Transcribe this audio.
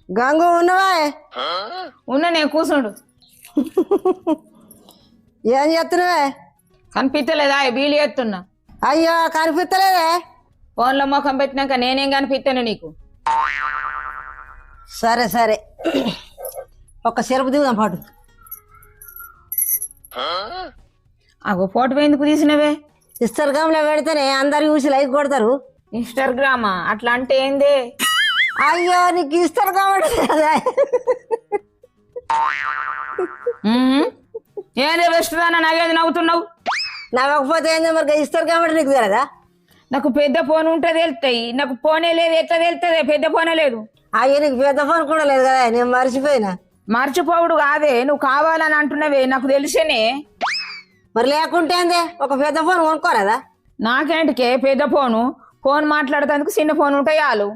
గంగు ఉన్నవా? ఉన్నా నేను కూర్చుండు. ఏం చేస్తున్నావే? కనిపించలేదా బీలు ఎత్తున్నా. అయ్యో కనిపిస్తలేదే. ఫోన్లో ముఖం పెట్టినాక నేనేం కనిపిస్తాను నీకు? సరే సరే ఒక సెల్ఫ్ దిగుదాం పాటు. అగో ఫోటో ఎందుకు తీసినవే? ఇన్స్టాగ్రామ్లో పెడితేనే అందరు చూసి లైక్ కొడతారు. ఇన్స్టాగ్రామా? అట్లా అంటే ఏంది? అయ్యో నీకు ఇస్తారు కాబట్టి ఏంది బెస్ట్ దానా నాగేది నవ్వుతున్నావు? నవ్వకపోతే ఏందో మరి ఇస్తారు కాబట్టి నీకు తెలియదా? నాకు పెద్ద ఫోన్ ఉంటే తెలుస్తాయి, నాకు ఫోనే లేదు. ఎట్లా తెలుస్తుంది? పెద్ద ఫోనే లేదు. అయ్యో నీకు పెద్ద ఫోన్ కూడా లేదు కదా, నేను మర్చిపోయినా. మర్చిపోవుడు కాదే, నువ్వు కావాలని అంటున్నావే, నాకు తెలిసేనే. మరి లేకుంటే ఏందే ఒక పెద్ద ఫోన్ కొనుక్కోరాదా? నాకేంటికే పెద్ద ఫోను? ఫోన్ మాట్లాడేందుకు చిన్న ఫోన్ ఉంటాయి చాలు.